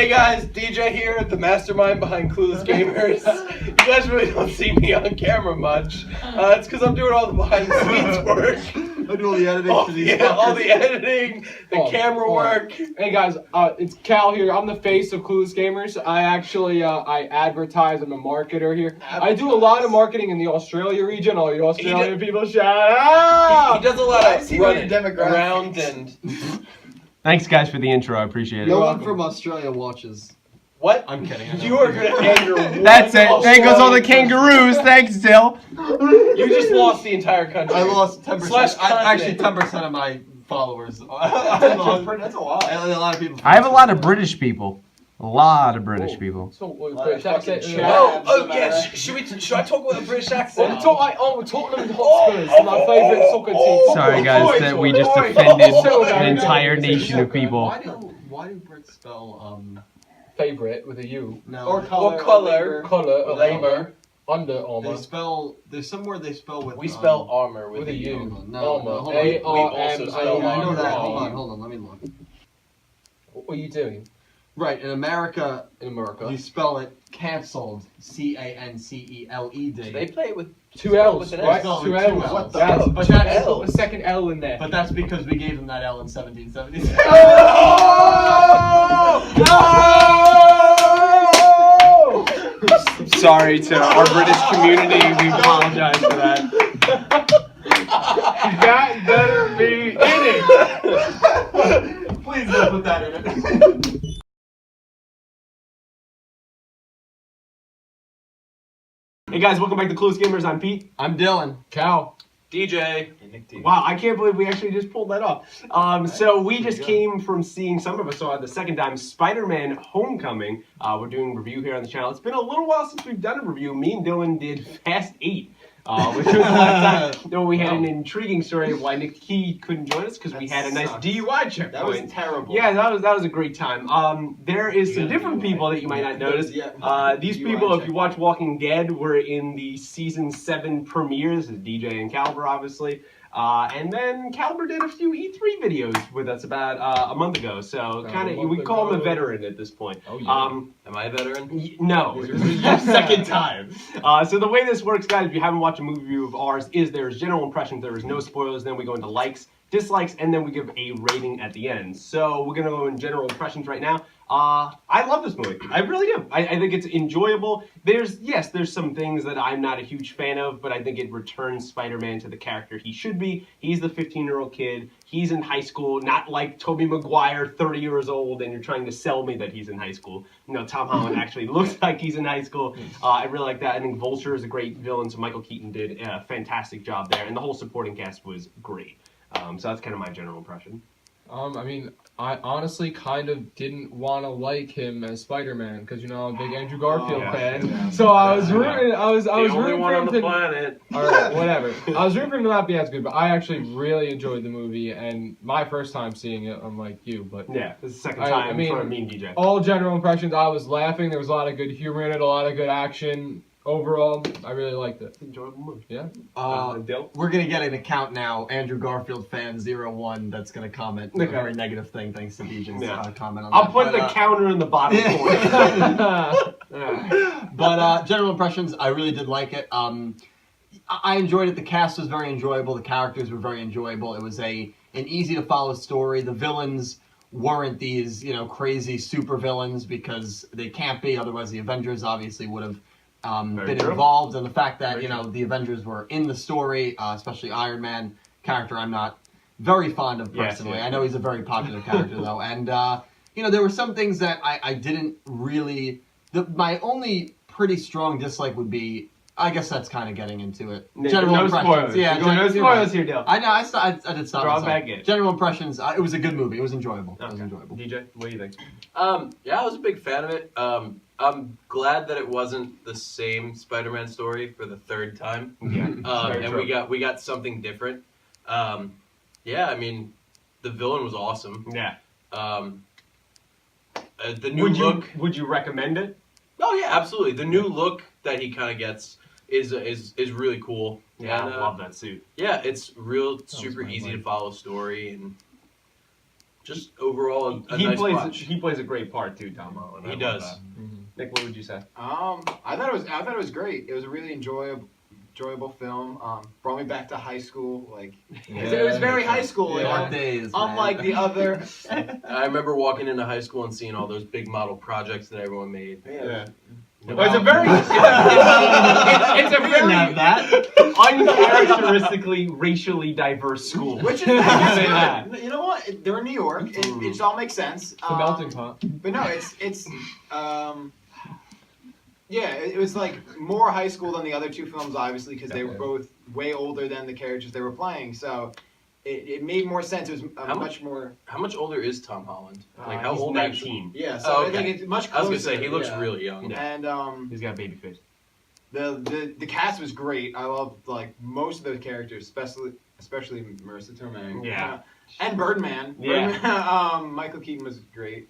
Hey guys, DJ here, the mastermind behind Clueless Gamers. You guys really don't see me on camera much. It's because I'm doing all the behind the scenes work. I do all the editing for these all the editing, the camera work. Hey guys, it's Cal here. I'm the face of Clueless Gamers. I actually I advertise. I'm a marketer here. I do a lot of marketing in the Australia region. All you Australian people, shout out! He does a lot of running around and. Thanks, guys, for the intro. I appreciate it. No one from Australia watches. What? I'm kidding. You are gonna anger. That's it. There goes all the kangaroos. Thanks, Dill. You just lost the entire country. I lost 10%. Actually, 10% of my followers. That's a lot. A lot of people. I have a lot of British people. A lot of British people. British accent. Oh yeah. Should I talk with a British accent? We're Tottenham Hotspurs, my favourite soccer team. Sorry, guys, that we just offended an entire nation of people. Why do Brits spell Favourite with a U. No. Or Colour. Colour. Labor. Under Armour. They spell. There's somewhere they spell with. We spell armor with a U. U. No. Armour. A-R-M-O-R. I know that. Hold on. Let me look. What are you doing? Right, in America, you spell it cancelled. C-A-N-C-E-L-E-D. They play it with two L's, with an right? S. No, Two two L's. L's. What the That's- hell? but that's- Put a second L in there. But that's because we gave them that L in 1777. Sorry to our British community. We apologize for that. That better be in it. Please don't put that in it. Hey, guys, welcome back to Clueless Gamers. I'm Pete. I'm Dylan. Cal. DJ. Wow, I can't believe we actually just pulled that off. So we just came from seeing, some of us saw it the second time, Spider-Man Homecoming. We're doing a review here on the channel. It's been a little while since we've done a review. Me and Dylan did Fast 8. Which was the last time. No, we had an intriguing story of why Nick Key couldn't join us because we had a nice DUI checkpoint. That was terrible. Yeah, that was a great time. There is some different people that you might not notice. These people, if you watch Walking Dead, were in the season 7 premieres. This is DJ and Caliber, obviously. And then Caliber did a few E3 videos with us about a month ago. So kind of, we call him a veteran at this point. Oh, yeah. Am I a veteran? No, this is your second time. So the way this works, guys, if you haven't watched a movie review of ours, is there's general impressions, there is no spoilers, then we go into likes, dislikes, and then we give a rating at the end. So we're going to go in general impressions right now. I love this movie. I really do. I think it's enjoyable. There's some things that I'm not a huge fan of, but I think it returns Spider-Man to the character he should be. He's the 15-year-old kid. He's in high school, not like Tobey Maguire, 30 years old, and you're trying to sell me that he's in high school. No, Tom Holland actually looks like he's in high school. I really like that. I think Vulture is a great villain, so Michael Keaton did a fantastic job there, and the whole supporting cast was great. So that's kind of my general impression. I mean, I honestly kind of didn't want to like him as Spider-Man because I'm a big Andrew Garfield fan. Yeah. So I was rooting. I was The only rooting one for on him the to. planet. All right, whatever. I was rooting for him to not be as good, but I actually really enjoyed the movie. And my first time seeing it, unlike you, but Yeah, this is the second I time mean, for me and DJ. all general impressions. I was laughing. There was a lot of good humor in it, a lot of good action. Overall, I really liked it. Enjoyable movie. Yeah. Dill? We're gonna get an account now, Andrew Garfield fan 01, that's gonna comment a very negative thing thanks to DJ's comment on that. I'll put the counter in the bottom corner. But general impressions, I really did like it. I enjoyed it. The cast was very enjoyable. The characters were very enjoyable. It was an easy to follow story. The villains weren't these crazy super villains because they can't be. Otherwise, the Avengers obviously would have been involved. And the fact that the Avengers were in the story, especially Iron Man character, I'm not very fond of personally. I know he's a very popular character though, and there were some things that I didn't really. My only pretty strong dislike would be. I guess that's kind of getting into it. General impressions. Spoilers. Yeah, no spoilers here, Dale. I know. I did stop. Draw back in. General impressions. It was a good movie. It was enjoyable. Okay. It was enjoyable. DJ, what do you think? Yeah, I was a big fan of it. I'm glad that it wasn't the same Spider-Man story for the third time. Yeah, and we got something different. Yeah, I mean, the villain was awesome. Yeah. The new look. Would you recommend it? Oh yeah, absolutely. The new look that he kind of gets is really cool. Yeah, And, I love that suit. Yeah, it's super easy to follow story, and just overall a he nice plays watch. he plays a great part too, Tom Holland. I He love does. that. Nick, what would you say? I thought it was great. It was a really enjoyable film. Brought me back to high school. Like it was very high school. Yeah. Like, Days, unlike the other. I remember walking into high school and seeing all those big model projects that everyone made. Yeah. Wow. Well, it's a very, it's a very uncharacteristically racially diverse school. Which is Say that. You know what? They're in New York. It all makes sense. It's a melting pot. But no, it's yeah, it was like more high school than the other two films, obviously, because they were both way older than the characters they were playing. So it made more sense. It was much more. How much older is Tom Holland? Like how He's old? 19. Yeah, so Oh, I think okay. it's much I closer. was gonna say he looks yeah. really young. Yeah. And He's got a baby face. the cast was great. I loved like most of those characters, especially Marissa Tomei. Yeah. And Birdman. Yeah. Birdman, Michael Keaton was great.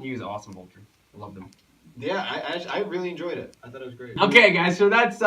He was awesome, Vulture. I loved him. Yeah, I really enjoyed it. I thought it was great. Okay, guys, so that's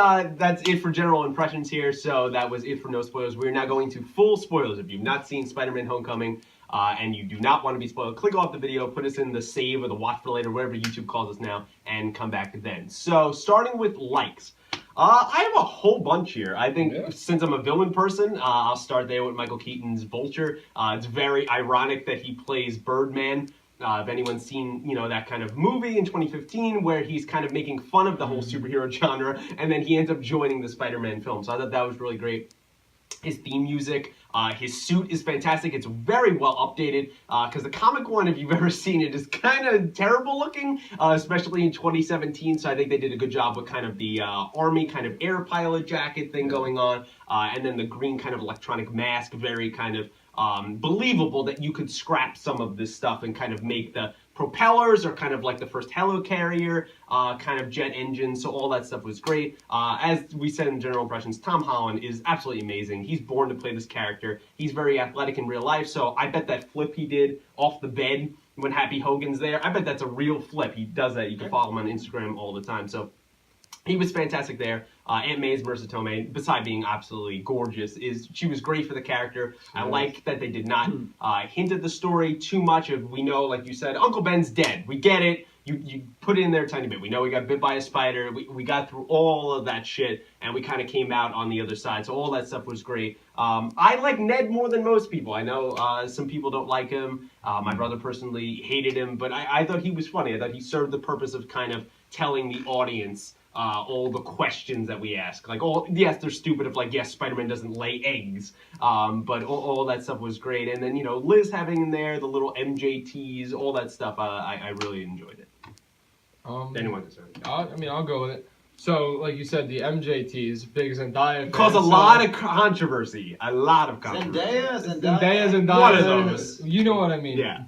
it for general impressions here. So that was it for no spoilers. We're now going to full spoilers. If you've not seen Spider-Man: Homecoming and you do not want to be spoiled, click off the video, put us in the save or the watch for later, whatever YouTube calls us now, and come back then. So starting with likes. I have a whole bunch here. I think since I'm a villain person, I'll start there with Michael Keaton's Vulture. It's very ironic that he plays Birdman. If anyone's seen, that kind of movie in 2015 where he's kind of making fun of the whole superhero genre, and then he ends up joining the Spider-Man film. So I thought that was really great. His theme music, his suit is fantastic. It's very well updated because the comic one, if you've ever seen it, is kind of terrible looking, especially in 2017. So I think they did a good job with kind of the army kind of air pilot jacket thing going on, and then the green kind of electronic mask, very kind of believable that you could scrap some of this stuff and kind of make the propellers or kind of like the first helicarrier kind of jet engine. So all that stuff was great. As we said in general impressions, Tom Holland is absolutely amazing. He's born to play this character. He's very athletic in real life. So I bet that flip he did off the bed when Happy Hogan's there, I bet that's a real flip. He does that. You can follow him on Instagram all the time. So he was fantastic there. Aunt May's Marissa Tomei, beside being absolutely gorgeous, she was great for the character. I like that they did not hint at the story too much. If we know, like you said, Uncle Ben's dead. We get it. You put it in there a tiny bit. We know we got bit by a spider. We got through all of that shit, and we kind of came out on the other side. So all that stuff was great. I like Ned more than most people. I know some people don't like him. My brother personally hated him, but I thought he was funny. I thought he served the purpose of kind of telling the audience all the questions that we ask. Like, yes, they're stupid if, like, yes, Spider-Man doesn't lay eggs, but all that stuff was great. And then, Liz having in there the little MJTs, all that stuff, I really enjoyed it. Anyone concerned? I'll go with it. So, like you said, the MJTs, big Zendaya fan. Caused a lot of controversy. A lot of controversy. Zendaya. One of those. You know what I mean. Yeah.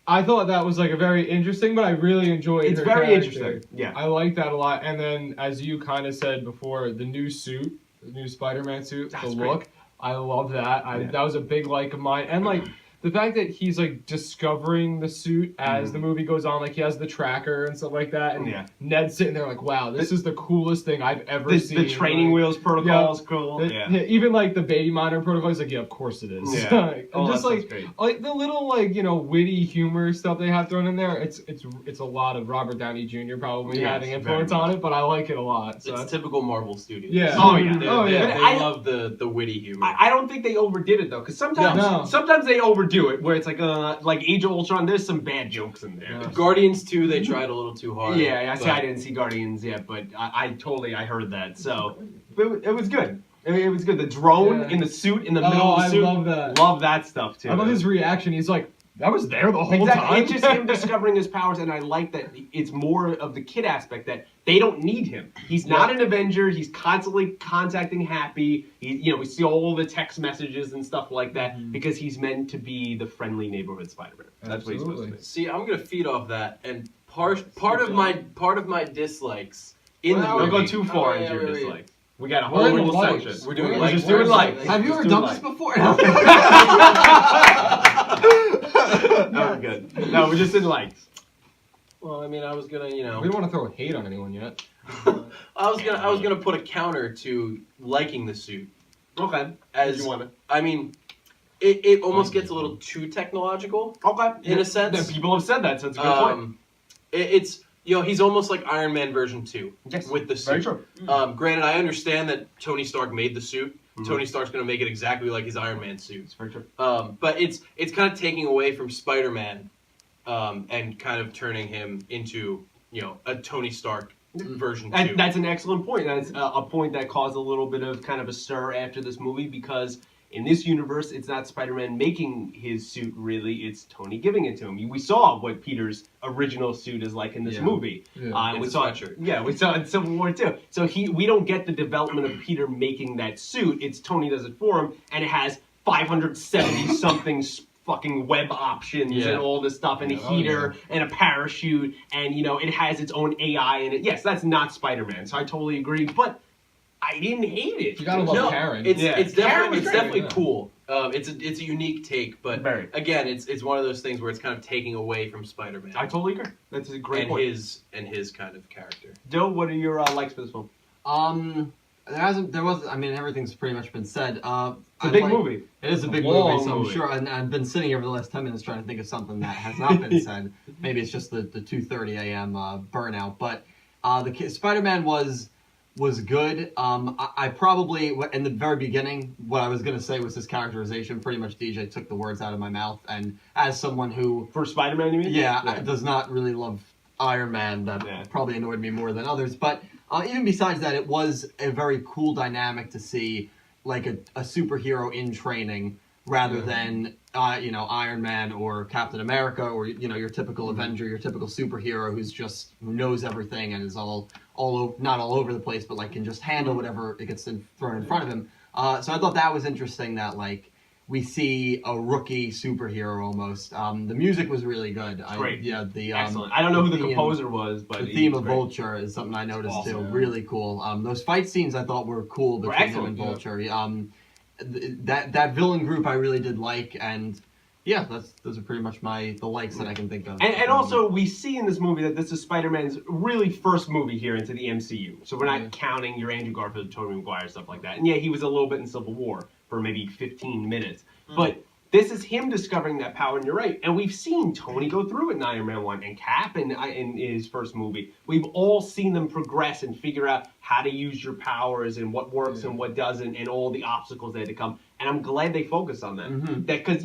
I thought that was like a very interesting, but I really enjoyed It's her very character. interesting. Yeah. I like that a lot. And then, as you kind of said before, the new suit, the new Spider-Man suit, That's the great. look, I love that. Yeah. That was a big like of mine. And like the fact that he's like discovering the suit as the movie goes on, like he has the tracker and stuff like that. And Ned's sitting there like, wow, this is the coolest thing I've ever seen. The training wheels protocol is cool. Even like the baby monitor protocol is like, yeah, of course it is. Yeah. And just like the little like witty humor stuff they have thrown in there. It's a lot of Robert Downey Jr. probably having influence on it, but I like it a lot. So it's typical Marvel Studios. Yeah. Oh, yeah. They love the witty humor. I don't think they overdid it though, because sometimes they overdo it, where it's like Age of Ultron. There's some bad jokes in there. Guardians 2, they tried a little too hard. Yeah, I didn't see Guardians yet, but I heard that. So it was good. It was good. The drone in the suit, in the middle of the suit. I love that. Love that stuff too. I love his reaction. He's like, that was there the whole time. It's just him discovering his powers, and I like that it's more of the kid aspect that they don't need him. He's not an Avenger. He's constantly contacting Happy. We see all the text messages and stuff like that because he's meant to be the friendly neighborhood Spider-Man. That's what he's supposed to be. See, I'm gonna feed off that, and part of my dislikes in the Don't movie. go too far into your dislikes. We got a whole We're in little likes. section. We're doing We're likes. just doing likes. Have you ever done this before? No, we're good. No, we're just in likes. Well, I mean, I was gonna, We don't want to throw hate on anyone yet. I was gonna put a counter to liking the suit. Okay. As you want to. I mean, it almost gets a little too technological. Okay. In a sense. Then people have said that, so it's a good point. It's he's almost like Iron Man version 2 Yes. with the suit. Very true. Granted, I understand that Tony Stark made the suit. Mhm. Tony Stark's going to make it exactly like his Iron Man suit. It's very true. But it's kind of taking away from Spider-Man and kind of turning him into a Tony Stark version 2. And that's an excellent point. That's a point that caused a little bit of kind of a stir after this movie because in this universe, it's not Spider-Man making his suit, really. It's Tony giving it to him. We saw what Peter's original suit is like in this movie. Yeah. And we It's saw a sweatshirt. Yeah, we saw it in Civil War too. So we don't get the development of Peter making that suit. It's Tony does it for him, and it has 570 something fucking web options and all this stuff, and a heater and a parachute, and it has its own AI in it. Yes, that's not Spider-Man, so I totally agree. But I didn't hate it. You gotta love Karen. It's Karen was definitely great. cool. It's a unique take, but Very. again, it's one of those things where it's kind of taking away from Spider-Man I totally agree. That's a great and point. his kind of character. Joe, what are your likes for this film? Everything's pretty much been said. It's a big movie. It is a big Long movie, so I'm movie. sure. And I've been sitting here for the last 10 minutes trying to think of something that has not been said. Maybe it's just the 2:30 a.m. Burnout. But Spider-Man was good. I probably in the very beginning, what I was gonna say was his characterization. Pretty much, DJ took the words out of my mouth. And as someone who, For Spider-Man, you mean? does not really love Iron Man, that probably annoyed me more than others. But even besides that, it was a very cool dynamic to see, like a superhero in training rather than Iron Man or Captain America or your typical Avenger, your typical superhero who knows everything and is not all over the place, but like can just handle whatever it gets thrown in front of him. So I thought that was interesting that like we see a rookie superhero almost. The music was really good. Great. Excellent. I don't know who the theme- composer was, but the theme of great. Vulture is something I noticed too. Awesome. Really cool. Those fight scenes I thought were cool between him excellent, and yeah. Vulture. That villain group I really did like, and yeah, those are pretty much the likes that I can think of. And also, we see in this movie that this is Spider-Man's really first movie here into the MCU. So we're not counting your Andrew Garfield, Tobey Maguire, stuff like that. And yeah, he was a little bit in Civil War for maybe 15 minutes. But this is him discovering that power, and you're right. And we've seen Tony go through it in Iron Man 1 and Cap in his first movie. We've all seen them progress and figure out how to use your powers and what works and what doesn't and all the obstacles that had to come. And I'm glad they focused on that. That because,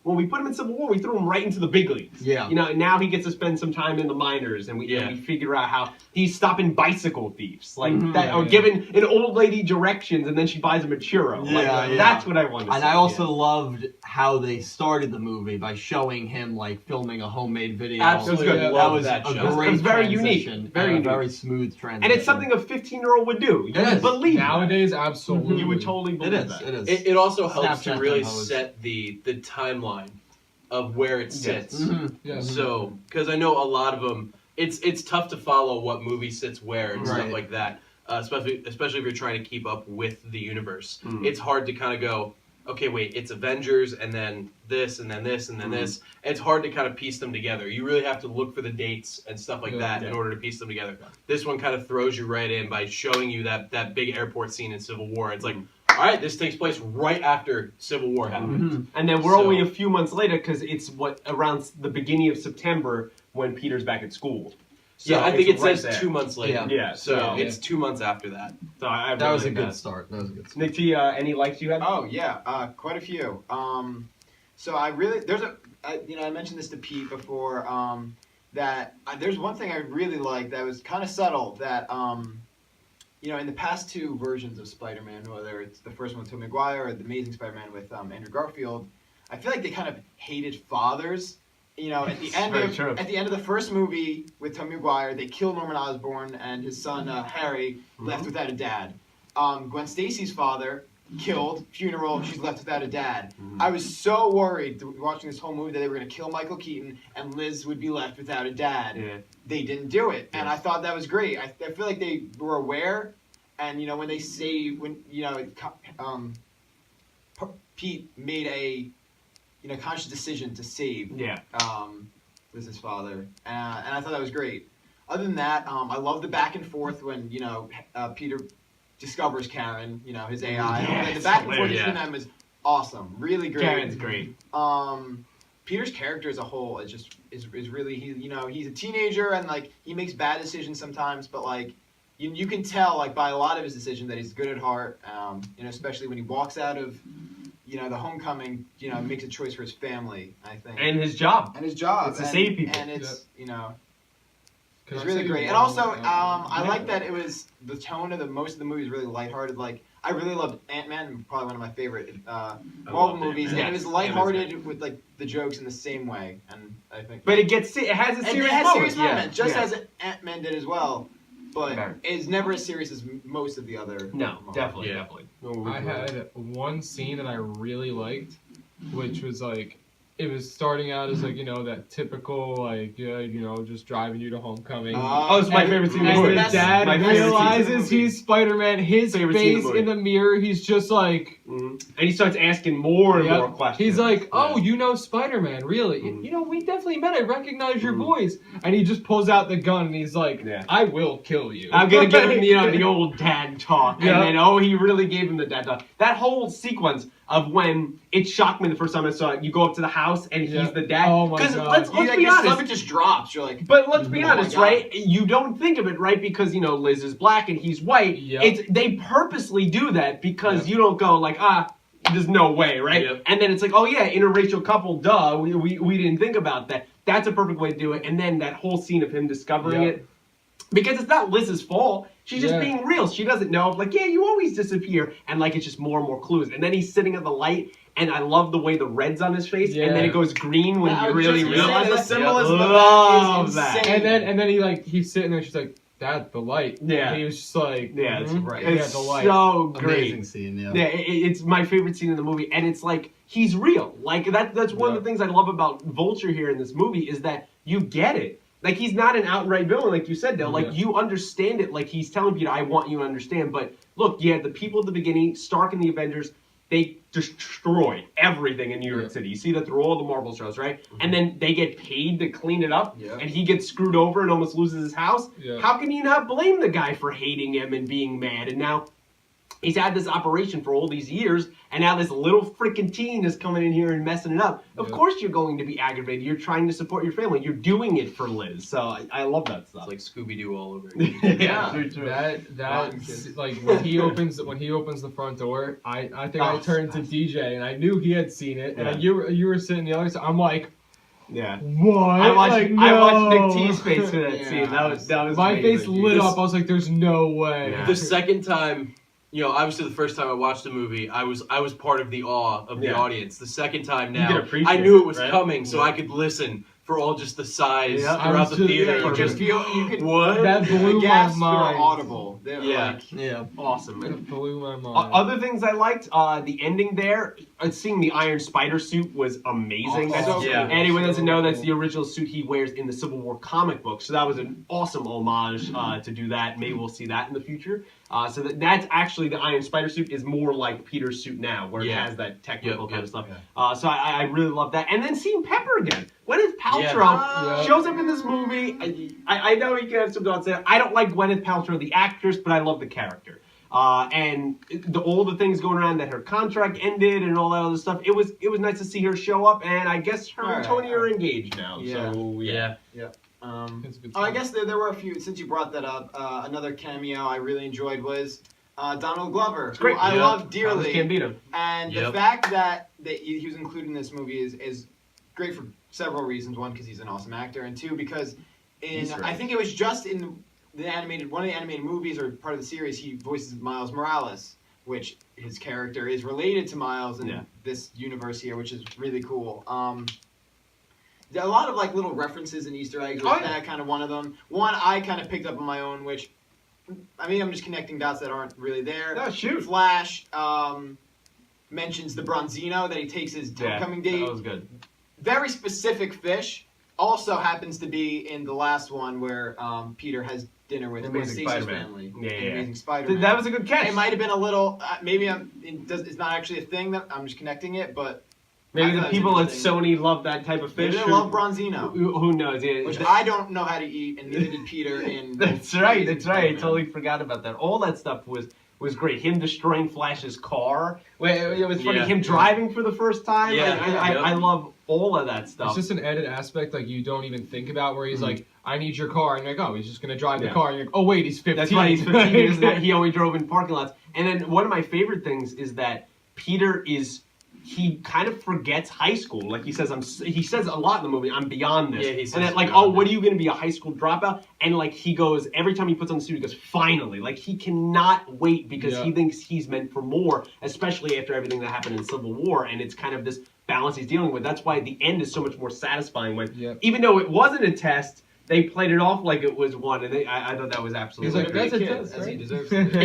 when we put him in Civil War, we threw him right into the big leagues. Yeah. And now he gets to spend some time in the minors, and we figure out how he's stopping bicycle thieves. Like that, or giving an old lady directions, and then she buys him a churro. That's what I want to see. And I also loved how they started the movie by showing him like filming a homemade video. Absolutely, good. I That love was that a show. great It was very unique. transition, Very and unique. a very smooth transition. And it's something a 15-year-old would do. You It would is. believe that. Nowadays, absolutely. You would totally It believe is. that. It is. It also helps Snapchat to really demos. set the timeline of where it sits. Yes. So, because I know a lot of them, it's tough to follow what movie sits where and stuff Right. like that. Especially if you're trying to keep up with the universe. It's hard to kind of go, okay, wait, it's Avengers and then this and then this and then this. It's hard to kind of piece them together. You really have to look for the dates and stuff like that in order to piece them together. This one kind of throws you right in by showing you that big airport scene in Civil War. It's like, all right, this takes place right after Civil War happened. And then we're only a few months later because it's around the beginning of September when Peter's back at school. So Yeah, I think it it's right says there. 2 months later. Yeah, So so- it's 2 months after that. So I That really was a like good that. start. That was a good start. Nick T, any likes you had? Oh yeah, quite a few. So I really I mentioned this to Pete before. That there's one thing I really like that was kind of subtle. That in the past two versions of Spider-Man, whether it's the first one with Tobey Maguire or the Amazing Spider-Man with Andrew Garfield, I feel like they kind of hated fathers. At the end of the first movie with Tobey Maguire, they kill Norman Osborn and his son Harry, left without a dad. Gwen Stacy's father killed, funeral, she's left without a dad. I was so worried watching this whole movie that they were going to kill Michael Keaton and Liz would be left without a dad. Yeah. They didn't do it, and I thought that was great. I feel like they were aware, and when they say Pete made a conscious decision to save Liz's father, and I thought that was great. Other than that, I love the back and forth when Peter discovers Karen, his AI. Yes, And the back and forth yeah. between them is awesome, really great. Karen's great. Peter's character as a whole is really he's a teenager and like he makes bad decisions sometimes, but like you can tell like by a lot of his decisions that he's good at heart. Especially when he walks out of the homecoming, makes a choice for his family. I think And his job. and his job It's to save people. and it's Can it's I really say great. one And also, more- I like that it was the tone of most of the movie is really lighthearted. Like I really loved Ant-Man, probably one of my favorite Marvel loved movies, Ant-Man. and it was Yes, lighthearted with like the jokes in the same way. And I think, But it has a and serious it has moment. serious moments, just yeah. as Ant-Man did as well. But Fair. it's never as serious as most of the other. No, Marvel. definitely, Yeah. definitely. I had one scene that I really liked, which was like, it was starting out as like, that typical, like, just driving you to homecoming. Oh, it's my and- favorite scene in and the movie. And that's- the dad My favorite scene in the realizes movie. he's Spider-Man. His Favorite scene in the face movie. in the mirror, he's just like, And he starts asking more and Yep. more questions. he's like, oh, Yeah. you know Spider-Man, really? Mhm. We definitely met. I recognize your Mhm. voice. And he just pulls out the gun and he's like, Yeah. I will kill you. I'm gonna give him, the old dad talk, Yeah. and then he really gave him the dad talk. That whole sequence of when it shocked me the first time I saw it. You go up to the house and he's Yeah. the dad. Oh my 'Cause God. let's Like, be your honest. stomach just drops. You're like, But let's be Oh my honest, God. right? You don't think of it, right? Because Liz is black and he's white. Yep. They purposely do that because you don't go like there's no way, right? Yep. And then it's like, oh yeah, interracial couple, duh. We didn't think about that. That's a perfect way to do it. And then that whole scene of him discovering Yep. it. Because it's not Liz's fault. She's just Yeah. being real. She doesn't know. Like, yeah, you always disappear. And like, it's just more and more clues. And then he's sitting at the light, and I love the way the red's on his face, and then Yeah. it goes green when I you was really just gonna say, realize the it. symbolism of Love that is that. insane. And then he's sitting there. She's like, Dad, the light. Yeah. And he was just like, Yeah, it's mhm. right. Yeah, It's the light. so great. Amazing scene, yeah. Yeah, it's my favorite scene in the movie, and it's like he's real. Like that's one of the things I love about Vulture here in this movie is that you get it. Like he's not an outright villain, like you said, Dale. Like you understand it. Like he's telling Peter, "I want you to understand." But look, the people at the beginning, Stark and the Avengers, they destroy everything in New York City. You see that through all the Marvel shows, right? And then they get paid to clean it up, Yeah. and he gets screwed over and almost loses his house. Yeah. How can you not blame the guy for hating him and being mad? And now he's had this operation for all these years, and now this little freaking teen is coming in here and messing it up. Of Yeah. course you're going to be aggravated. You're trying to support your family. You're doing it for Liz. So I love that stuff. It's like Scooby-Doo all over again. yeah, true, true. That like when he opens the front door, I think I turned to DJ and I knew he had seen it, Yeah. and you were sitting the other side. I'm like, Yeah. what? I watched Like, I watched no. Nick T's face for that Yeah. scene. That was My amazing. face lit up. I was like, there's no way. Yeah. The second time, obviously the first time I watched the movie, I was part of the awe of the Yeah. audience. The second time You now, can appreciate I knew it was it, right? coming, so Yeah. I could listen for all just the sighs Yeah. I throughout was the just- theater. you just feel you could. What? That blew The my gasps were mind. audible. They were Yeah. like, Yeah. awesome. It blew my mind. Other things I liked, the ending there, seeing the Iron Spider suit was amazing. Oh, That's, so yeah. cool. Anyone doesn't know, that's cool. the original suit he wears in the Civil War comic book. So that was an awesome homage to do that. Maybe we'll see that in the future. So that's actually the Iron Spider suit is more like Peter's suit now, where it Yeah. has that technical Yep, kind of stuff. yeah. So I really love that. And then seeing Pepper again. Gwyneth Paltrow Yeah. shows up in this movie. I know you can have some thoughts there. I don't like Gwyneth Paltrow, the actress, but I love the character. And all the things going around that her contract ended and all that other stuff. It was nice to see her show up, and I guess her and Alright, Tony are alright. engaged now. Yeah. So Yeah. It's a good I time. guess there were a few. Since you brought that up, another cameo I really enjoyed was Donald Glover, great. who I Yeah. love Can't dearly. beat him. And the Yep. fact that he was included in this movie is great for several reasons. One, because he's an awesome actor, and two, because Easter I egg. think it was just in one of the animated movies or part of the series, he voices Miles Morales, which his character is related to Miles in Yeah. this universe here, which is really cool. There are a lot of like little references and Easter eggs. Oh, yeah. That kind of one of them. One I kind of picked up on my own, which I mean I'm just connecting dots that aren't really there. No, shoot. Flash mentions the Bronzino that he takes his homecoming date. That was good. Very specific fish. Also happens to be in the last one where Peter has dinner with Amazing Stacy's Spider-Man. family. Yeah, in yeah. Amazing Spider-Man. That was a good catch. It might have been a little. Maybe it's not actually a thing that I'm just connecting it, but I Maybe the thought it was people at interesting. Sony love that type of fish. Maybe they love Bronzino, Who knows? Yeah, which I don't know how to eat, and neither did Peter. In That's right. Amazing That's right. I Spider-Man. totally forgot about that. All that stuff was was great. Him destroying Flash's car. It was funny. Yeah. Him driving for the first time. Yeah, I love all of that stuff. It's just an added aspect like you don't even think about where he's Mhm. like, I need your car. And you're like, oh, he's just going to drive the Yeah. car. And you're like, oh, wait, he's 15. That's right, he's 15. Isn't that he always drove in parking lots. And then one of my favorite things is that Peter he kind of forgets high school. Like he says a lot in the movie, I'm beyond this. Yeah, he says and then like, beyond oh, what are you going to be, a high school dropout? And like he goes, every time he puts on the suit, he goes, finally. Like he cannot wait because he thinks he's meant for more, especially after everything that happened in Civil War. And it's kind of this balance he's dealing with. That's why the end is so much more satisfying when, even though it wasn't a test, they played it off like it was one, and I thought that was absolutely He's like, great. that's a kid, test, as he right? deserves Yeah, to.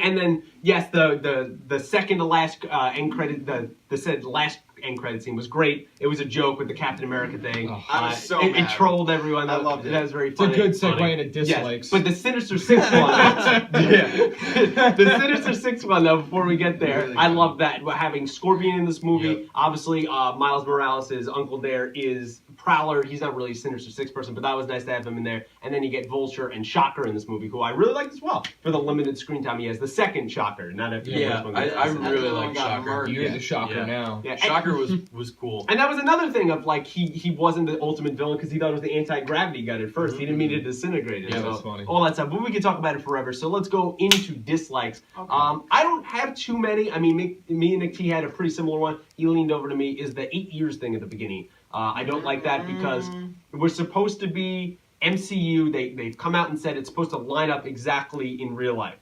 and then yes, the second to last end credit, the last end credit scene was great. It was a joke with the Captain America thing. Oh, I was so it mad. trolled everyone. I loved it. That was very It's a funny. good segue into dislikes. Yes, but the Sinister Six one, the Sinister Six one though. Before we get there, Really I good. love that having Scorpion in this movie. Yep. Obviously, Miles Morales' uncle there is Prowler. He's not really a Sinister Six person, but that was nice to have him in there. And then you get Vulture and Shocker in this movie, who I really liked as well for the limited screen time he has. The second Shocker, not after the Yeah, first one. I That's really the one like got Shocker. murdered. You're the shocker Yeah. now. Yeah, Shocker was cool. And that was another thing of like he wasn't the ultimate villain because he thought it was the anti-gravity gun at 1st. He didn't mean to disintegrate it. Yeah, so that's funny. all that stuff. But we could talk about it forever. So let's go into dislikes. Okay. I don't have too many. I mean, me and Nick T had a pretty similar one. He leaned over to me. Is the 8 years thing at the beginning? I don't like that because we're supposed to be MCU. They've come out and said it's supposed to line up exactly in real life.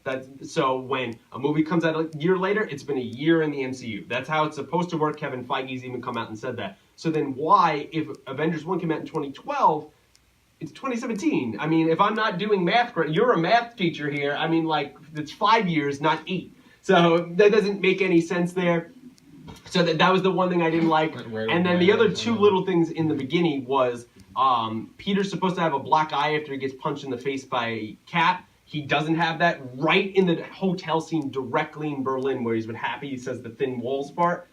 So when a movie comes out a year later, it's been a year in the MCU. That's how it's supposed to work. Kevin Feige's even come out and said that. So then why, if Avengers 1 came out in 2012, it's 2017? I mean, if I'm not doing math correct, you're a math teacher here. I mean, like, it's 5 years, not 8. So that doesn't make any sense there. So that was the one thing I didn't like. And then the other two little things in the beginning was Peter's supposed to have a black eye after he gets punched in the face by Cap. He doesn't have that right in the hotel scene directly in Berlin where he's been happy. He says the thin walls part.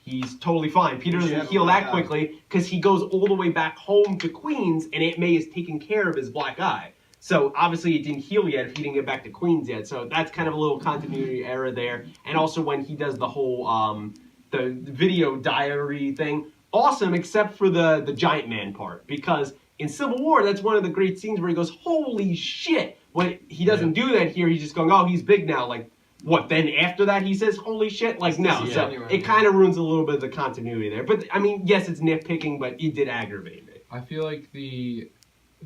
He's totally fine. Peter doesn't heal that quickly because he goes all the way back home to Queens and Aunt May is taking care of his black eye. So obviously it didn't heal yet if he didn't get back to Queens yet. So that's kind of a little continuity error there. And also when he does the whole the video diary thing, awesome except for the giant man part. Because in Civil War, that's one of the great scenes where he goes, holy shit. When he doesn't do that here, he's just going, oh, he's big now. Like, what, then after that he says, holy shit? Like, no. Yeah. So it kind of ruins a little bit of the continuity there. But, I mean, yes, it's nitpicking, but it did aggravate me. I feel like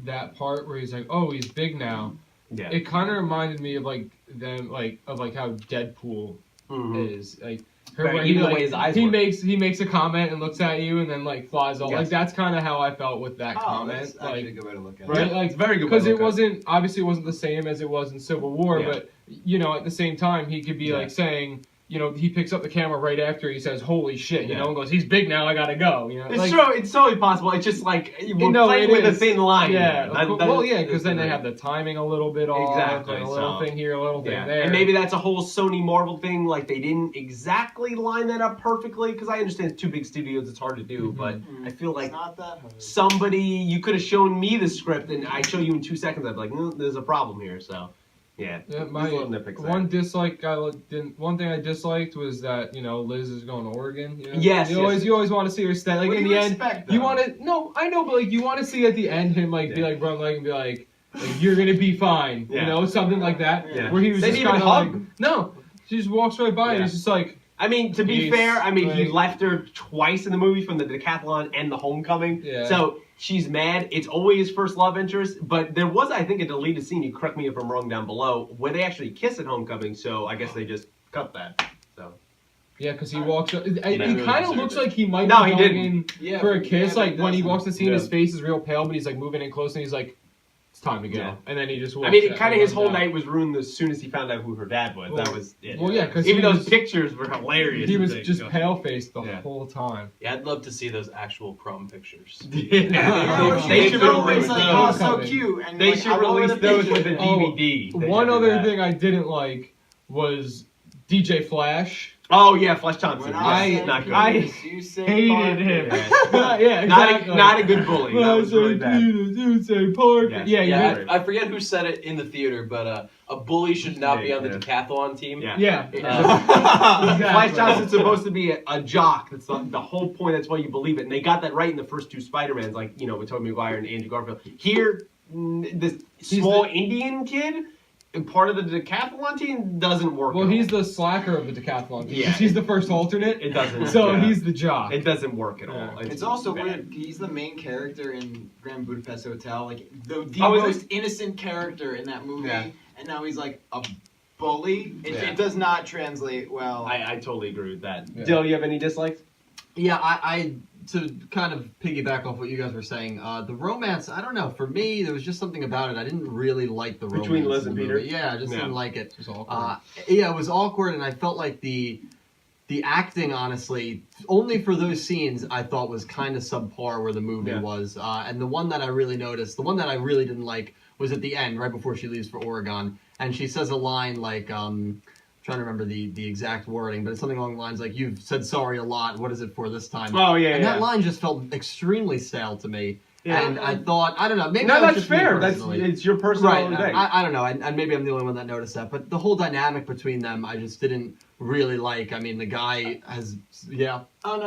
that part where he's like, oh, he's big now. Yeah. It kind of reminded me of like them, like how Deadpool is like. Right, Where even he, the way his eyes he work. makes a comment and looks at you and then like flies off. Yes. Like that's kind of how I felt with that Oh, comment. that's actually a Like, good way to look at it. right, Yeah, like it's very good. because way to it look at wasn't obviously it wasn't the same as it was in Civil War, Yeah. but you know at the same time he could be Yeah. like saying. You know, he picks up the camera right after he says, holy shit, you Yeah. know, and goes, he's big now, I gotta go. You know, It's like, true. It's totally possible. It's just like we're No, playing it with a is. thin line. Yeah, there. well, yeah, because then they have the timing a little bit off, Exactly, and a little so- thing here, a little thing Yeah. there. And maybe that's a whole Sony Marvel thing. Like they didn't exactly line that up perfectly because I understand it's two big studios. It's hard to do, but I feel like It's not that hard. somebody you could have shown me the script and I show you in 2 seconds. I'd be like, there's a problem here. So yeah, Yeah, there's my a little nitpicks there. one dislike one thing I disliked was that Liz is going to Oregon. You know? Yes, you yes. always want to see her stay. Like What in do the you end, expect, you though? want to I know, but like you want to see at the end him like be Yeah. like run like and be like you're gonna be fine. Yeah. You know, something like that. Yeah. Where he was They just didn't even kind of hug. like no, she just walks right by and Yeah. he's just like. I mean, to be Peace. fair, I mean, he Like- left her twice in the movie from the decathlon and the homecoming. Yeah. So she's mad. It's always his first love interest. But there was, I think, a deleted scene, you correct me if I'm wrong down below, where they actually kiss at homecoming. So I guess they just cut that. So Yeah, because he walks up. He really kind of deserved looks it. like he might No, be he going didn't. in for a kiss. yeah, Like when he doesn't. walks the scene, Yeah. his face is real pale, but he's like moving in close, and he's like, "It's time to go." Yeah. And then he just walks. I mean, out kind of and his runs whole out. night was ruined as soon as he found out who her dad was. Well- That was it. Well, yeah, because Even he those was, pictures were hilarious. he was They just go- pale faced the Yeah. whole time. Yeah, I'd love to see those actual prom pictures. Yeah. They They should should always release like, those. oh, so cute. And They like, should I love release the those with picture. a DVD. They One should do other that. thing I didn't like was DJ Flash. Oh yeah, Flesh Thompson. When Yeah, said not good. Penis, you say hated Parker. him. Yeah. Yeah, exactly. Not a good bully. That was really bad. You say Parker. Yes. Yeah, Yeah, yeah. I forget who said it in the theater, but a bully should not be on the Yeah. decathlon team. Yeah. Yeah. Flash Exactly. Johnson's supposed to be a jock. That's the whole point. That's why you believe it. And they got that right in the first two Spider-Mans, like, with Tobey Maguire and Andrew Garfield. Here, this small Indian kid, and part of the decathlon team, doesn't work. Well, at he's all. the slacker of the decathlon team. Yeah. He's the first alternate. It doesn't. So yeah. he's the jock. It doesn't work at all. Yeah. It's also bad. weird. He's the main character in Grand Budapest Hotel, like the Oh, is most innocent character in that movie, Yeah. and now he's like a bully. Yeah. It does not translate well. I totally agree with that. Yeah. Dill, you have any dislikes? Yeah, I to kind of piggyback off what you guys were saying, the romance, I don't know, for me, there was just something about it. I didn't really like the romance. Between Liz in and the Peter? movie. Yeah, I just Yeah. didn't like it. It's awkward. Yeah, it was awkward, and I felt like the acting, honestly, only for those scenes, I thought was kind of subpar where the movie Yeah. was. And the one that I really noticed, the one that I really didn't like, was at the end, right before she leaves for Oregon, and she says a line like, trying to remember the exact wording, but it's something along the lines like, "You've said sorry a lot. What is it for this time?" Oh, yeah, And yeah. that line just felt extremely stale to me. Yeah. And I thought, I don't know, maybe No, that was that's just me fair. personally. It's your personal Right, thing. I don't know, and maybe I'm the only one that noticed that, but the whole dynamic between them, I just didn't really like. I mean, the guy has, yeah, Oh no,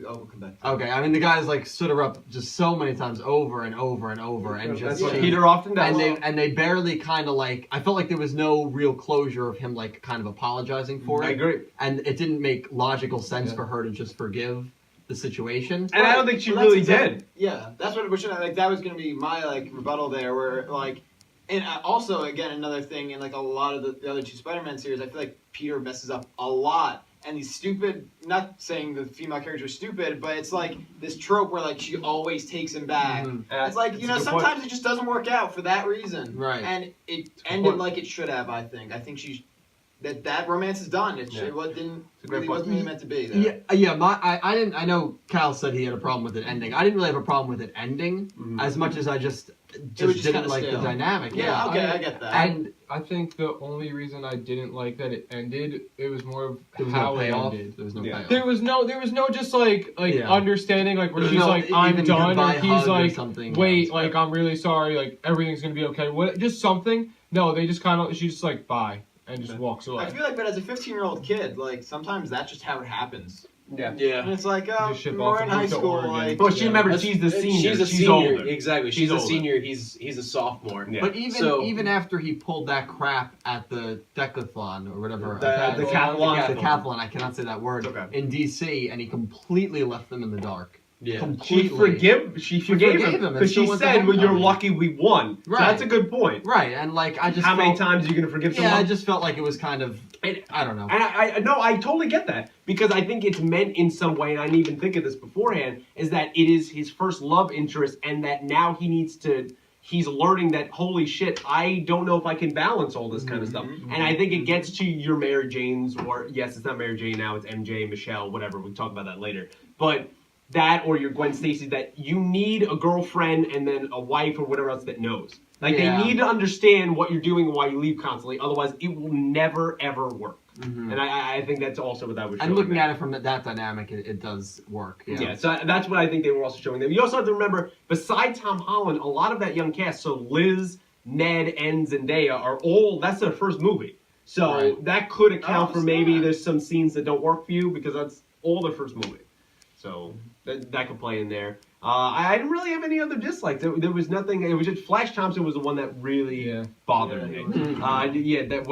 I'll come back. okay. I mean, the guy's like stood her up just so many times over and over and over, and That's just what Yeah. Peter often does. and they barely kind of like. I felt like there was no real closure of him like kind of apologizing for I it, agree. and it didn't make logical sense Yeah. for her to just forgive the situation. And I don't think she Well, really that's did. Yeah, that's what like that was gonna be my like rebuttal there, where like, and also again another thing in like a lot of the other two Spider-Man series, I feel like Peter messes up a lot, and he's stupid. Not saying the female character is stupid, but it's like this trope where like she always takes him back. Mhm. It's like That's a good sometimes point. it just doesn't work out for that reason, Right. And it a ended point. like it should have. I think she. That romance is done. It, Yeah. it didn't It's a great really point. wasn't really meant to be there. Yeah. I didn't. I know Cal said he had a problem with it ending. I didn't really have a problem with it ending Mhm. as much as I just was just didn't kinda like the stale. dynamic. Yeah, Yeah, okay, I get that. and I think the only reason I didn't like that it ended, it was more of there was how no it payoff. ended. There was no Yeah. payoff. There was no just like Yeah. understanding like where There was she's no like I'm even done goodbye or he's hug or like something. wait Yeah. like I'm really sorry like everything's gonna be okay. What just something? No, they just kind of she's just like bye and just walks away. I feel like, but as a 15-year-old kid, like sometimes that's just how it happens. Yeah. And Yeah. it's like, oh, Just ship we're off in and high move to school, Oregon. like. Well, she remember That's- she's the senior. She's a She's senior. older. Exactly. She's She's a older. senior. He's a sophomore. Yeah. But even So- even after he pulled that crap at the decathlon or whatever, The decathlon. decathlon, I cannot say that word, Okay. in DC, and he completely left them in the dark. Yeah. Completely. She forgave forgave him him and because still she went to said, "Well, you're homecoming." lucky we won." So Right. that's a good point. Right, and like I just How many felt, times are you gonna forgive Yeah, someone? I just felt like it was kind of, And- I don't know. And I no, I totally get that because I think it's meant in some way, and I didn't even think of this beforehand, is that it is his first love interest, and that now he's learning that holy shit, I don't know if I can balance all this kind of stuff. Mhm. And I think it gets to your Mary Janes, or yes, it's not Mary Jane now, it's MJ, Michelle, whatever. We'll talk about that later. But that or your Gwen Stacy, that you need a girlfriend and then a wife or whatever else that knows. Like Yeah. they need to understand what you're doing and why you leave constantly. Otherwise, it will never ever work. Mhm. And I think that's also what that was showing. And looking there. at it from that dynamic, it does work. Yeah. Yeah, so that's what I think they were also showing there. You also have to remember, besides Tom Holland, a lot of that young cast, so Liz, Ned, and Zendaya are all, that's their first movie. So Right. that could account Oh, for maybe snap. there's some scenes that don't work for you because that's all their first movie. So that could play in there. I didn't really have any other dislikes. There was nothing. It was just Flash Thompson was the one that really Yeah. bothered Yeah, me.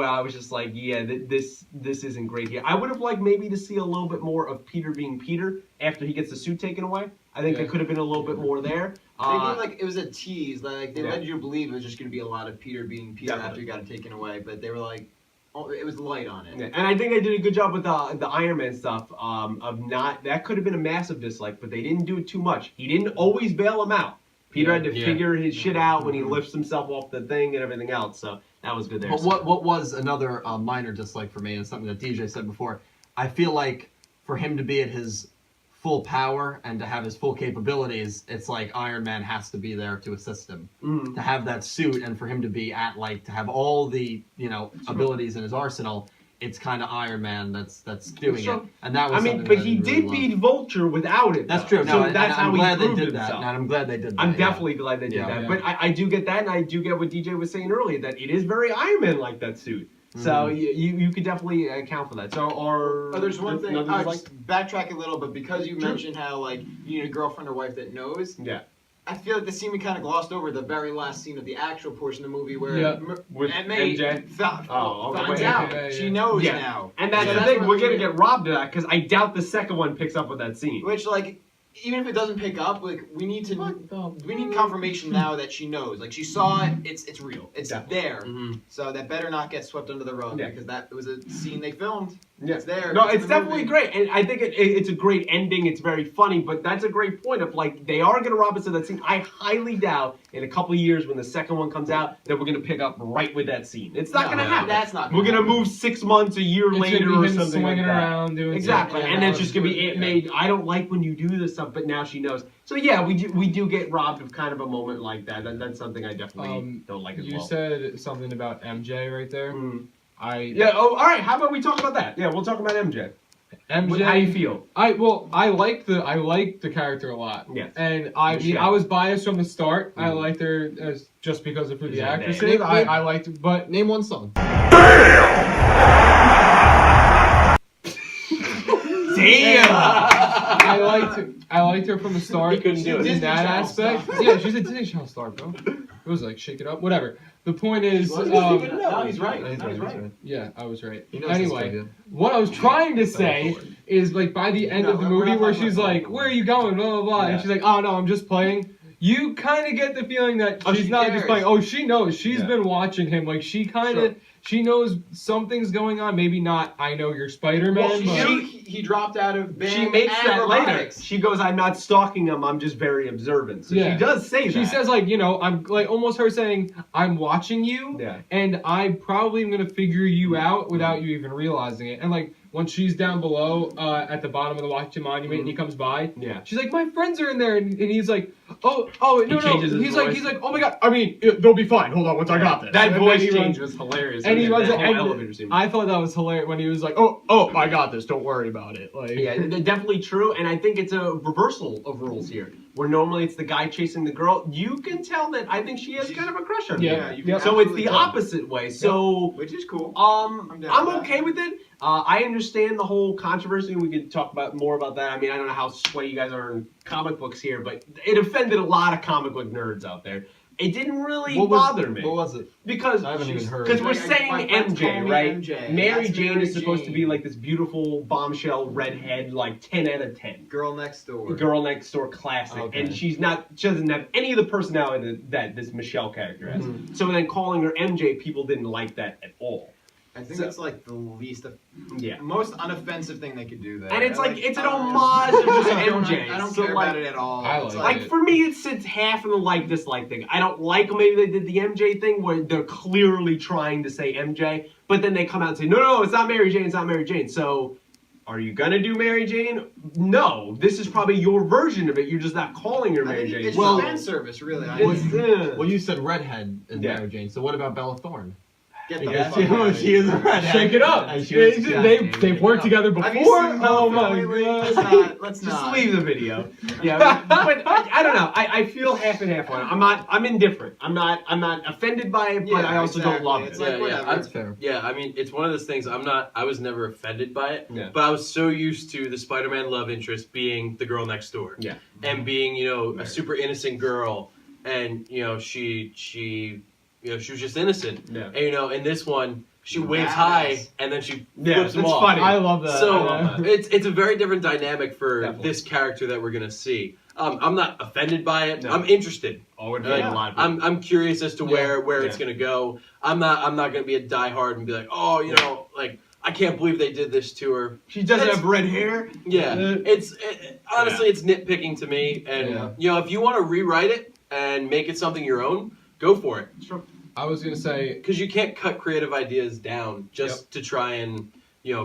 I was just like, this isn't great here. I would have liked maybe to see a little bit more of Peter being Peter after he gets the suit taken away. I think there Yeah. could have been a little bit more there. Maybe like it was a tease, like they Yeah. led you to believe it was just going to be a lot of Peter being Peter Definitely. after he got it taken away, but they were like, oh, it was light on it. Yeah, and I think they did a good job with the Iron Man stuff. Of not that could have been a massive dislike, but they didn't do it too much. He didn't always bail him out. Peter had to Yeah. figure his shit out when he lifts himself off the thing and everything else. So that was good there. But what was another minor dislike for me, and something that DJ said before, I feel like for him to be at his full power and to have his full capabilities, it's like Iron Man has to be there to assist him. Mhm. To have that suit and for him to be at to have all the abilities in his arsenal, it's kind of Iron Man that's doing Sure. it, and that was. I mean, something but that I he didn't did really beat Vulture without it. That's though. true. So No, that's how I'm he glad they proved did that. himself. And I'm glad they did that. I'm yeah. definitely glad they did Yeah. that. Yeah. But I do get that, and I do get what DJ was saying earlier, that it is very Iron Man like that suit. So you could definitely account for that. So there's one thing. another I'll dislike? just backtrack a little, but because you mentioned how like you need a girlfriend or wife that knows, Yeah. I feel like the scene we kind of glossed over the very last scene of the actual portion of the movie where Yeah. With MJ? finds okay. out Yeah, she yeah. knows Yeah. now. And that's So the thing, what we're we gonna did. get robbed of that because I doubt the second one picks up with that scene. Which like even if it doesn't pick up, like we need confirmation now that she knows. Like she saw it, it's real. It's Definitely. there. Mhm. So that better not get swept under the rug Yeah. because that was a scene they filmed. Yeah. It's there. No, in it's the definitely movie. great, and I think it's a great ending. It's very funny, but that's a great point of like they are going to rob us of that scene. I highly doubt in a couple of years when the second one comes out that we're going to pick up right with that scene. It's not going to happen. That's not. We're gonna happen. move 6 months, a year It's later, gonna or be him something like swinging that. around doing Exactly, something. and it's just gonna be it Yeah. made. I don't like when you do this stuff, but now she knows. So yeah, we do get robbed of kind of a moment like that. That's something I definitely don't like as You well. said something about MJ right there. Yeah. Oh, all right. How about we talk about that? Yeah, we'll talk about MJ. MJ. How do you feel? I like the character a lot. Yes. And I Michelle. I was biased from the start. I liked her as just because of who the Is her actress name? is. I liked it, but Name one song. Damn. I liked her from the start. He couldn't do it. In Disney that Channel aspect. star. Yeah, she's a Disney Channel star, bro. It was like Shake It Up, whatever. The point is, No, he's right. No, he's No, he's right. right. yeah, I was right. He knows his Anyway, stuff, what I was trying to say is like by the end No, of the we're movie not where talking she's about like, that. "Where are you going?" Blah blah blah, Yeah. and she's like, "Oh no, I'm just playing." You kind of get the feeling that Oh, she's she not cares. just playing. Oh, she knows. She's Yeah. been watching him. Like she kind of, Sure. she knows something's going on. Maybe not. I know you're Spider-Man. Well, she but knew he dropped out of band She makes and that later. robotics. She goes, "I'm not stalking him. I'm just very observant." So Yeah. she does say that. she says like, you know, I'm like almost her saying, "I'm watching you." "Yeah." And I probably am gonna figure you out without you even realizing it. And like when she's down below at the bottom of the Washington Monument and he comes by, Yeah. she's like, "My friends are in there," and he's like, "Oh, no, no." changes his He's voice. like, "Oh my god! I mean, they'll be fine. Hold on, once I got this." That And then voice he change runs- was hilarious. and he runs. that whole And elevator scene. I thought that was hilarious when he was like, "Oh, I got this. Don't worry about it." Like, Yeah, they're definitely true, and I think it's a reversal of rules here, where normally it's the guy chasing the girl. You can tell that I think she has kind of a crush on him. Yeah. you can Yep. So it's absolutely the tell. opposite way. So, Which is cool. I'm down with that. okay with it. I understand the whole controversy. We could talk about more about that. I mean, I don't know how sweaty you guys are in comic books here, but it offended a lot of comic book nerds out there. It didn't really bother me. What was it? Because I haven't even heard. Because we're Like, saying my friends MJ, call me right? MJ. Mary That's Jane Mary is supposed to be Jane. like this beautiful bombshell redhead, like 10 out of 10. Girl next door. Girl next door classic. Okay. And she doesn't have any of the personality that this Michelle character has. So then calling her MJ, people didn't like that at all. I think So- it's like the Yeah. most unoffensive thing they could do there. And it's like, it's an oh, homage to just I don't- MJ. I don't So, care like- about it at all. I It's like Like for me, it sits half in the like dislike thing. I don't like maybe they did the MJ thing where they're clearly trying to say MJ, but then they come out and say, no, it's not Mary Jane, it's not Mary Jane. So, are you gonna do Mary Jane? No, this is probably your version of it. You're just not calling her I Mary think Jane. it's Well, fan service, really. I It's, Well, you said redhead is Yeah. Mary Jane. So what about Bella Thorne? get the Yeah. fuck out of She here. is a redhead. shake it up. And she was- yeah, They've worked together before. Have you seen Oh Modern my Family? Let's god. not. Let's just not. leave the video. Yeah, but I don't know. I feel half and half on it. I'm indifferent. I'm not offended by it, but Yeah, I also exactly. don't love It's it. like, Yeah, whatever. That's fair. Yeah, I mean, it's one of those things. I was never offended by it, Yeah. but I was so used to the Spider-Man love interest being the girl next door, Yeah. and being a super innocent girl, and she was just innocent, Yeah. and in this one she Badass. waves high and then she Yeah, flips them it's off. funny. I love that. So I love that. it's a very different dynamic for Definitely. this character that we're gonna see. I'm not offended by it. No. I'm interested. Oh, it'd Like, be a lot. I'm curious as to where it's Yeah. gonna go. I'm not gonna be a diehard and be like, oh, like I can't believe they did this to her. She doesn't It's- have red hair. Yeah, honestly, it's nitpicking to me. And if you want to rewrite it and make it something your own, go for it. I was gonna say, Because you can't cut creative ideas down just to try and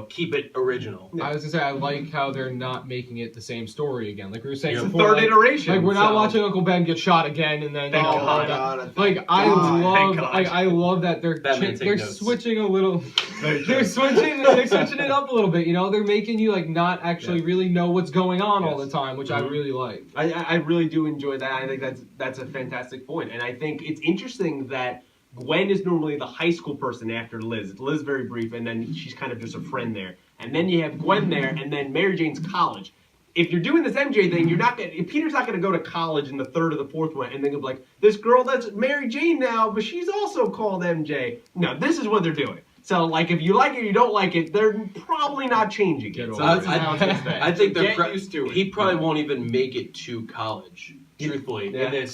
keep it original. I was gonna say I like how they're not making it the same story again. Like we were saying It's the before, third iteration. Like we're not so- watching Uncle Ben get shot again, and then Thank all God. that. God, Like I God. love, Thank God. like I love that they're Batman, take they're notes. switching a little. Very They're true. switching it up a little bit. They're making you like not actually really know what's going on all the Yes. time, which I Mhm. really like. I really do enjoy that. I think that's a fantastic point, and I think it's interesting that Gwen is normally the high school person after Liz. Liz very brief, and then she's kind of just a friend there, and then you have Gwen there, and then Mary Jane's college. If you're doing this MJ thing, Peter's not gonna go to college in the third or the fourth one, and then go like, this girl that's Mary Jane now, but she's also called MJ. No, this is what they're doing. So like, if you like it, or you don't like it, they're probably not changing Get it. over So I, that's how it's gonna stay. I think they're Get used to it. he probably won't even make it to college. Truthfully, Yeah.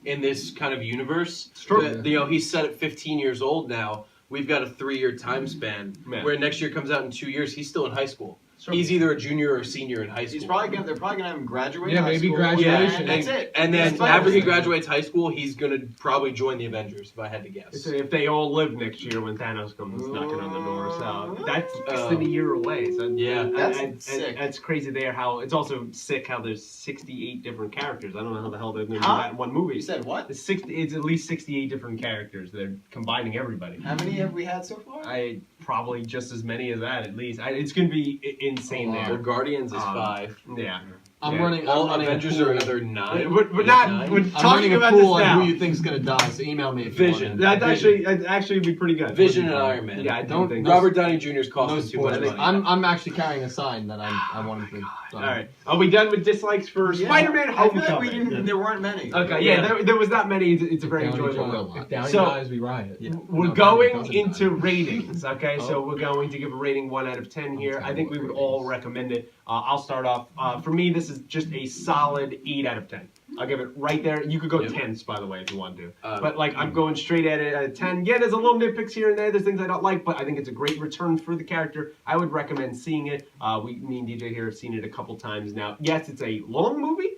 in this kind of universe, It's true. He's set at 15 years old now. We've got a 3-year time span. Yeah. Where next year comes out in 2 years, he's still in high school. Sure. He's either a junior or a senior in high school. They're probably gonna have him graduate. Yeah, high maybe school, graduation. and that's it. And then He's after he Spider-Man. graduates high school, he's gonna probably join the Avengers, if I had to guess. So if they all live next year when Thanos comes knocking on the door, so that's less than a year away. So Yeah. That's sick. That's crazy. There, how it's also sick how there's 68 different characters. I don't know how the hell they're going to do Huh? that in one movie. You said what? It's at least 68 different characters. They're combining everybody. How many have we had so far? I probably just as many as that at least. It's going to be insane Well, there. Guardians is 5. Yeah. I'm Yeah. running. All I'm running Avengers a are pool. another 9. We're not. 9? We're I'm talking running a about pool this on now. who you think's gonna die. So email me if Vision. you want. That'd actually be pretty good. Vision and Iron Man. Yeah, I Don't- don't think. Robert Downey Jr.'s No costing too much spoilers. money. I'm actually carrying a sign that I want him to. All right. Are we done with dislikes for Yeah. Spider-Man I feel like we Homecoming? didn't. There weren't many. Okay, yeah, there was not many. It's a very Downey enjoyable dies- film. If Downey So- dies, we riot. Yeah. We're No, going Downey doesn't into die. ratings, okay? So Oh. we're going to give a rating 1 out of 10 here. I think we would all Ratings. recommend it. I'll start off. For me, this is just a solid 8 out of 10. I'll give it right there. You could go Yep. tenths, by the way, if you want to. Um, But like, I'm going straight at it at a 10. Yeah, there's a little nitpicks here and there. There's things I don't like, but I think it's a great return for the character. I would recommend seeing it. Me and DJ here have seen it a couple times now. Yes, it's a long movie.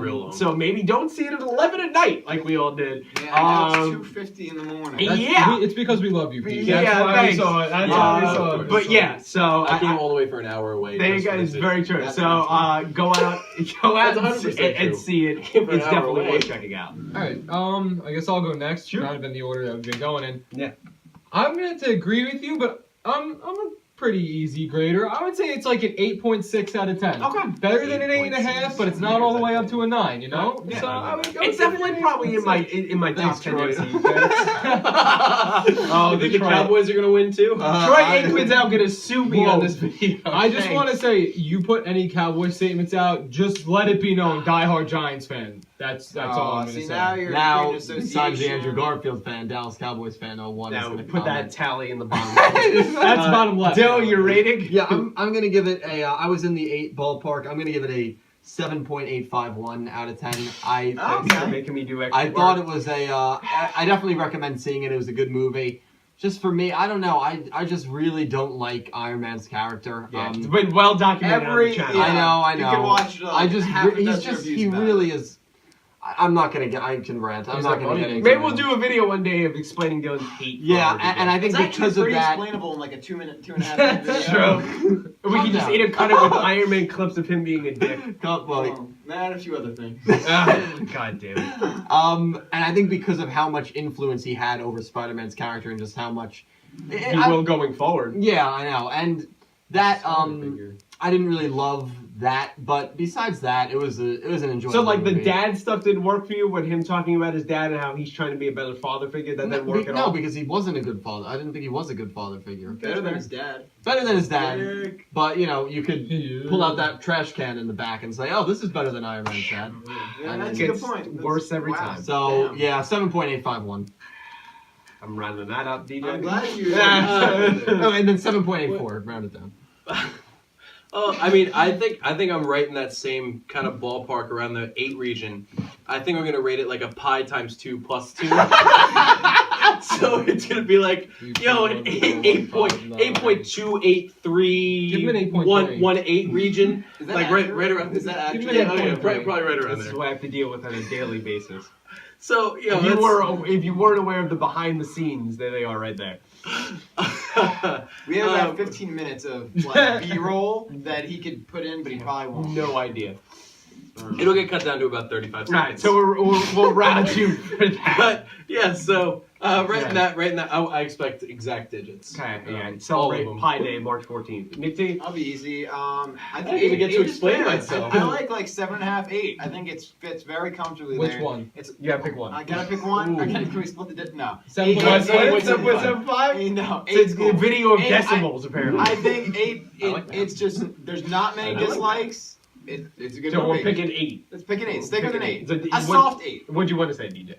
Real long. So maybe don't see it at 11 at night like we all did. Yeah, I know it's Um, 2:50 in the morning. Yeah. It's because we love you, Pete. Yeah, That's why thanks. we saw it. That's Yeah, why we of saw course. it. But yeah, so I came all the way for an hour away. there you just go. for It's this. very true. That's So go out That's and 100% true. see it. Came for an It's hour definitely away. worth checking out. All right. I guess I'll go next. Sure. Kind of in the order that we've been going in. Yeah. I'm going to agree with you, but I'm a pretty easy grader. I would say it's like an 8.6 out of 10. Okay. Better than an 8.5, but it's not all the way up to a 9. You know. Yeah. So I would go. It's with an definitely probably in my top Thanks, 10 Troy. MCU picks. Oh, you think the Cowboys are gonna win too? Troy Aikman's out gonna sue me Whoa. on this video. I just Thanks. want to say, you put any Cowboy statements out, just let it be known, diehard Giants fan. That's all I'm going See, to say. now you're Now, creating besides the association. Andrew Garfield fan, Dallas Cowboys fan 01 is Now going to put that comment. tally in the bottom. That's bottom left. Dill, your rating? Yeah, I'm going to give it a. I was in the 8 ballpark. I'm going to give it a 7.851 out of 10. Okay. Thanks for making me do extra I thought work. it was a. I definitely recommend seeing it. It was a good movie. Just for me, I don't know. I just really don't like Iron Man's character. Yeah, it's been well documented on the channel. I You know. can watch. I just. half a He's dozen just. reviews He about really it. is. I'm not gonna get. I can rant. I'm He's not like, gonna oh, get yeah. into Maybe it. we'll do a video one day of explaining Dylan's hate. for Yeah, RDJ. and I think It's actually because of pretty that. explainable in like a 2.5 minute That's video. true. We Calm can just down. intercut it with Iron Man clips of him being a dick. God, well, And a few other things. God damn it. and I think because of how much influence he had over Spider-Man's character and just how much. He will going forward. Yeah, I know, and that I didn't really love that, but besides that, it was an enjoyable. So, like, the movie. dad stuff didn't work for you when him talking about his dad and how he's trying to be a better father figure? That didn't work at no, all? because he wasn't a good father. I didn't think he was a good father figure. Better than his dad. Better than his dad, Dick. but you could pull out that trash can in the back and say, "Oh, this is better than Iron Man's dad." Yeah, And that's it a good gets point. worse every wow. time. So Damn. yeah, 7.851. I'm rounding that up, DJ. I'm glad you. Oh, and then 7.84, round it down. I mean, I think I'm right in that same kind of ballpark around the 8 region. I think I'm gonna rate it like a pi times 2 plus 2. So it's gonna be like, an 8.283. Give him an 8.3. 118 region. Is that Like accurate? right around. Is that Give actually? me an Yeah, 8.3. probably right around This is there. what I have to deal with on a daily basis. So If you weren't aware of the behind the scenes, there they are right there. We have about 15 minutes of like B-roll that he could put in, but he probably won't. No idea. It'll get cut down to about 35 seconds. Right, so we'll round you for that. But yeah, so right in that, I expect exact digits. Okay, yeah. all of Celebrate them. Pi Day, March 14th. Nifty? I'll be easy. I think didn't even get to eight is explain fair. myself. I like 7.5, 8. I think it fits very comfortably Which there. one? It's You gotta pick one. I gotta pick one. Ooh. Can we split the no? 7.5. No, It's 8's a cool. video of Eight, decimals, apparently. I think 8. I like that. It's just there's not many I like that. dislikes. It's a good So movie. we're picking 8. Let's pick an 8. Stick with an 8. So A what- soft 8. What'd you want to say, DJ?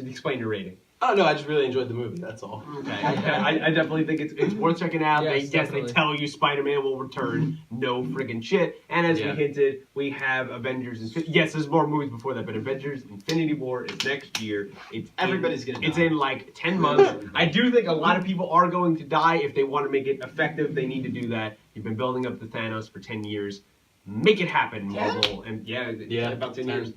Explain your rating. Oh no, I just really enjoyed the movie. That's all. Okay, I definitely think it's worth checking out. Yes, They definitely. tell you Spider-Man will return. No friggin' shit. And as Yeah. we hinted, we have Avengers. Yes, there's more movies before that, but Avengers Infinity War is next year. Everybody's gonna It's die. in like 10 months. I do think a lot of people are going to die. If they want to make it effective, they need to do that. You've been building up the Thanos for 10 years. Make it happen, Marvel. And yeah, about 10 years.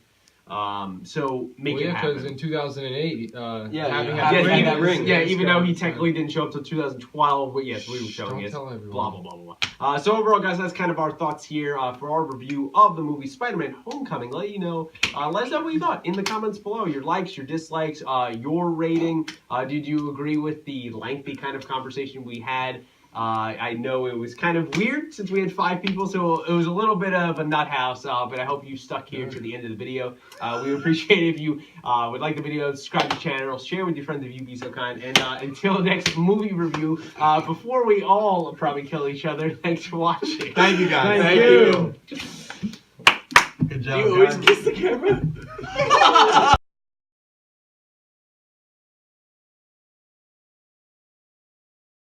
So make it happen. Because in 2008, having yeah. that Yeah, ring, he had that was- ring. Yeah, was even though gone. he technically didn't show up till 2012, but yes, we were showing Don't it. tell everyone. Blah blah blah blah blah. So overall, guys, that's kind of our thoughts here for our review of the movie Spider-Man: Homecoming. Let us know what you thought in the comments below. Your likes, your dislikes, your rating. Did you agree with the lengthy kind of conversation we had? I know it was kind of weird since we had 5 people, so it was a little bit of a nut house, but I hope you stuck here to the end of the video. We would appreciate it if you would like the video, subscribe to the channel, share with your friends if you'd be so kind, and until next movie review, before we all probably kill each other, thanks for watching. Thank you, guys. Thank you. Good Do job, you always guys. kiss the camera?